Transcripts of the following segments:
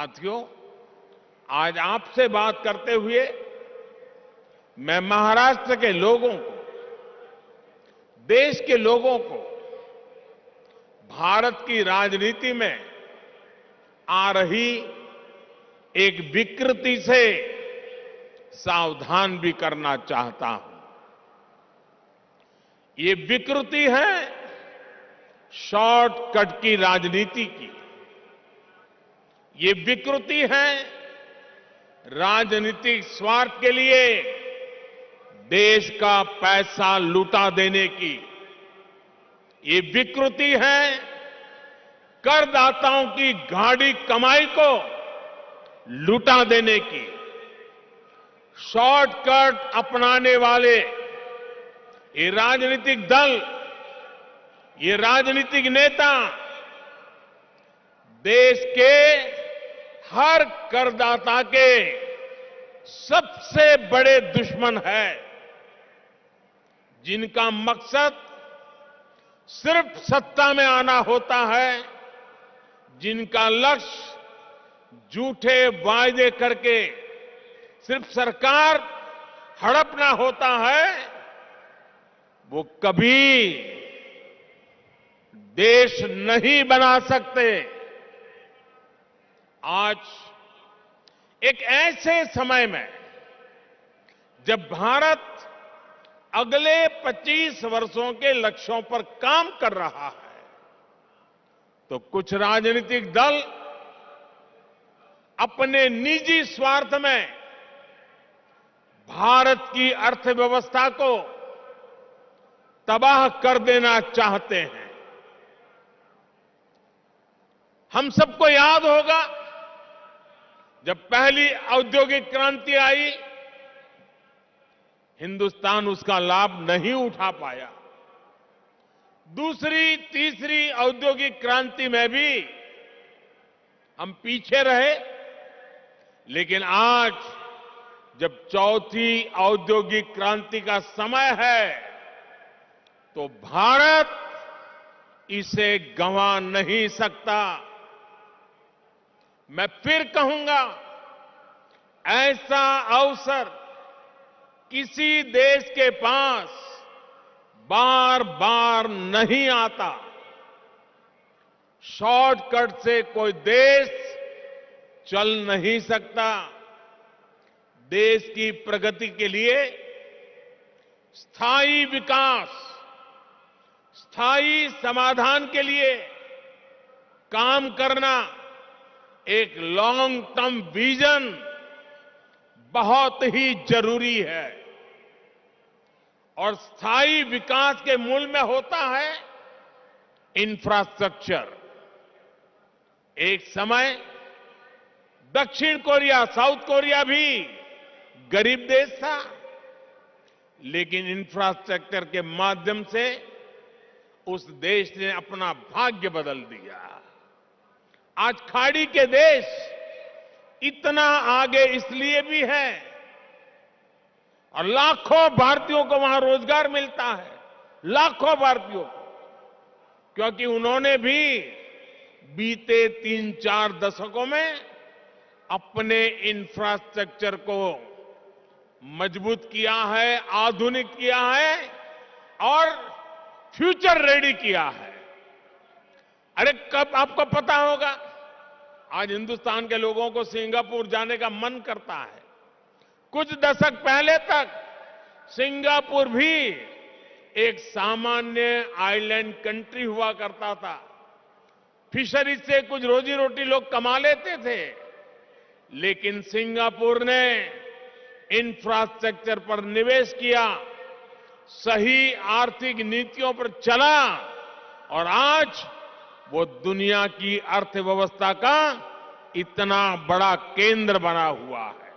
साथियों, आज आपसे बात करते हुए मैं महाराष्ट्र के लोगों को, देश के लोगों को भारत की राजनीति में आ रही एक विकृति से सावधान भी करना चाहता हूं। ये विकृति है शॉर्टकट की राजनीति की। ये विकृति है राजनीतिक स्वार्थ के लिए देश का पैसा लुटा देने की। ये विकृति है करदाताओं की गाढ़ी कमाई को लुटा देने की। शॉर्टकट अपनाने वाले ये राजनीतिक दल, ये राजनीतिक नेता देश के हर करदाता के सबसे बड़े दुश्मन है, जिनका मकसद सिर्फ सत्ता में आना होता है, जिनका लक्ष्य झूठे वायदे करके सिर्फ सरकार हड़पना होता है, वो कभी देश नहीं बना सकते। आज एक ऐसे समय में जब भारत अगले 25 वर्षों के लक्ष्यों पर काम कर रहा है, तो कुछ राजनीतिक दल अपने निजी स्वार्थ में भारत की अर्थव्यवस्था को तबाह कर देना चाहते हैं। हम सबको याद होगा, जब पहली औद्योगिक क्रांति आई, हिंदुस्तान उसका लाभ नहीं उठा पाया। दूसरी, तीसरी औद्योगिक क्रांति में भी हम पीछे रहे, लेकिन आज जब चौथी औद्योगिक क्रांति का समय है, तो भारत इसे गंवा नहीं सकता। मैं फिर कहूंगा, ऐसा अवसर किसी देश के पास बार बार नहीं आता। शॉर्टकट से कोई देश चल नहीं सकता। देश की प्रगति के लिए स्थायी विकास, स्थायी समाधान के लिए काम करना, एक लॉन्ग टर्म विजन बहुत ही जरूरी है। और स्थायी विकास के मूल में होता है इंफ्रास्ट्रक्चर। एक समय दक्षिण कोरिया, साउथ कोरिया भी गरीब देश था, लेकिन इंफ्रास्ट्रक्चर के माध्यम से उस देश ने अपना भाग्य बदल दिया। आज खाड़ी के देश इतना आगे इसलिए भी है, और लाखों भारतीयों को वहां रोजगार मिलता है, लाखों भारतीयों को, क्योंकि उन्होंने भी बीते 3-4 दशकों में अपने इंफ्रास्ट्रक्चर को मजबूत किया है, आधुनिक किया है और फ्यूचर रेडी किया है। अरे कब आपको पता होगा, आज हिंदुस्तान के लोगों को सिंगापुर जाने का मन करता है। कुछ दशक पहले तक सिंगापुर भी एक सामान्य आइलैंड कंट्री हुआ करता था। फिशरीज से कुछ रोजी रोटी लोग कमा लेते थे, लेकिन सिंगापुर ने इंफ्रास्ट्रक्चर पर निवेश किया, सही आर्थिक नीतियों पर चला, और आज वो दुनिया की अर्थव्यवस्था का इतना बड़ा केंद्र बना हुआ है।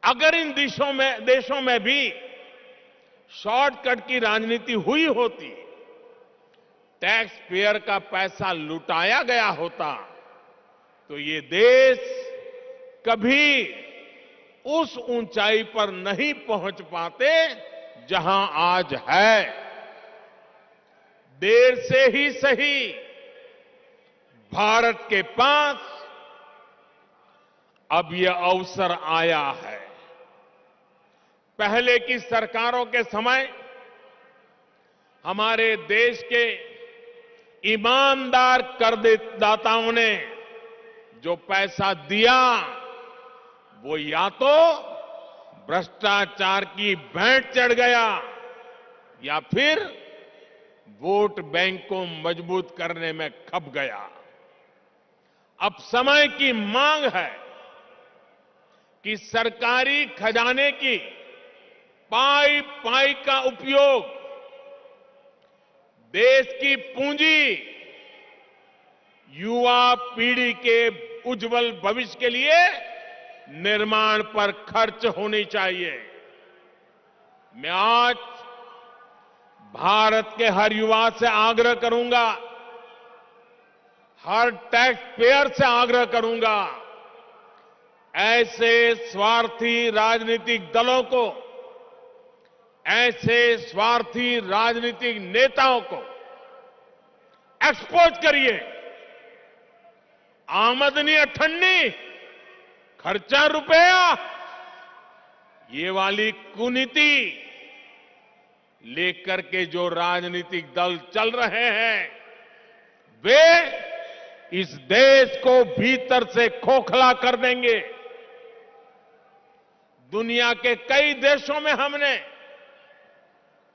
अगर इन देशों में भी शॉर्टकट की राजनीति हुई होती, टैक्स पेयर का पैसा लुटाया गया होता, तो ये देश कभी उस ऊंचाई पर नहीं पहुंच पाते जहां आज है। देर से ही सही, भारत के पास अब यह अवसर आया है। पहले की सरकारों के समय हमारे देश के ईमानदार करदाताओं ने जो पैसा दिया वो या तो भ्रष्टाचार की भेंट चढ़ गया या फिर वोट बैंक को मजबूत करने में खप गया। अब समय की मांग है कि सरकारी खजाने की पाई पाई का उपयोग देश की पूंजी युवा पीढ़ी के उज्जवल भविष्य के लिए निर्माण पर खर्च होनी चाहिए। मैं आज भारत के हर युवा से आग्रह करूंगा, हर टैक्स पेयर से आग्रह करूंगा, ऐसे स्वार्थी राजनीतिक दलों को, ऐसे स्वार्थी राजनीतिक नेताओं को एक्सपोज करिए। आमदनी अठन्नी, खर्चा रुपया, ये वाली कुनीति लेकर के जो राजनीतिक दल चल रहे हैं वे इस देश को भीतर से खोखला कर देंगे। दुनिया के कई देशों में हमने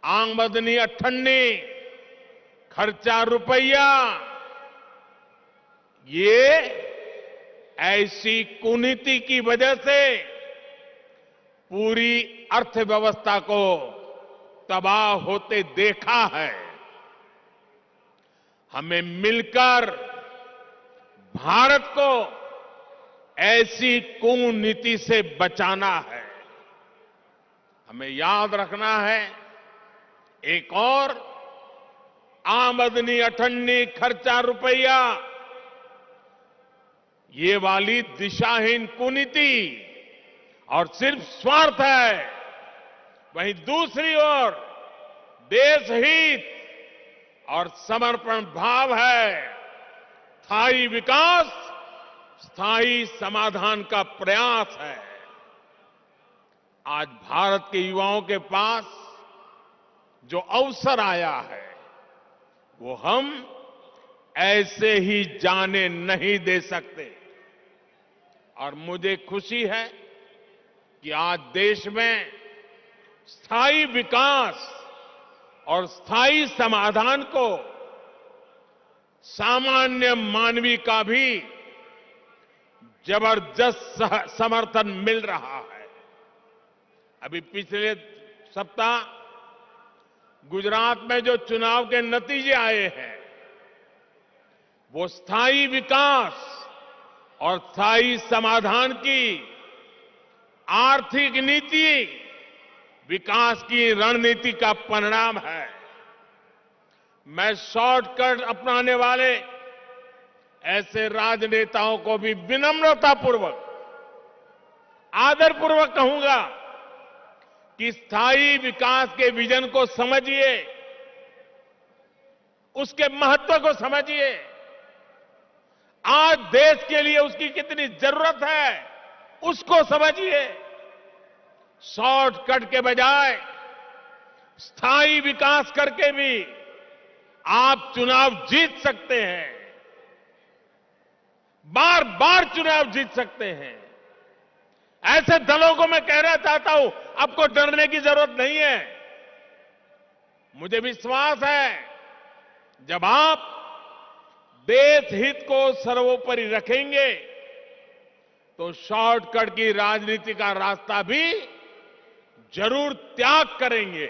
आमदनी अठन्नी, खर्चा रुपया, ये ऐसी कुनीति की वजह से पूरी अर्थव्यवस्था को तबाह होते देखा है। हमें मिलकर भारत को ऐसी कुनीति से बचाना है। हमें याद रखना है, एक और आमदनी अठन्नी, खर्चा रुपया, ये वाली दिशाहीन कुनीति और सिर्फ स्वार्थ है। वहीं दूसरी ओर देश हित और समर्पण भाव है, स्थायी विकास, स्थायी समाधान का प्रयास है। आज भारत के युवाओं के पास जो अवसर आया है वो हम ऐसे ही जाने नहीं दे सकते। और मुझे खुशी है कि आज देश में स्थायी विकास और स्थायी समाधान को सामान्य मानवी का भी जबरदस्त समर्थन मिल रहा है। अभी पिछले सप्ताह गुजरात में जो चुनाव के नतीजे आए हैं वो स्थायी विकास और स्थायी समाधान की आर्थिक नीति, विकास की रणनीति का परिणाम है। मैं शॉर्टकट अपनाने वाले ऐसे राजनेताओं को भी विनम्रतापूर्वक, आदरपूर्वक कहूंगा कि स्थायी विकास के विजन को समझिए, उसके महत्व को समझिए। आज देश के लिए उसकी कितनी जरूरत है उसको समझिए। शॉर्टकट के बजाय स्थायी विकास करके भी आप चुनाव जीत सकते हैं, बार बार चुनाव जीत सकते हैं। ऐसे दलों को मैं कहना चाहता हूं, आपको डरने की जरूरत नहीं है। मुझे विश्वास है जब आप देश हित को सर्वोपरि रखेंगे तो शॉर्टकट की राजनीति का रास्ता भी जरूर त्याग करेंगे।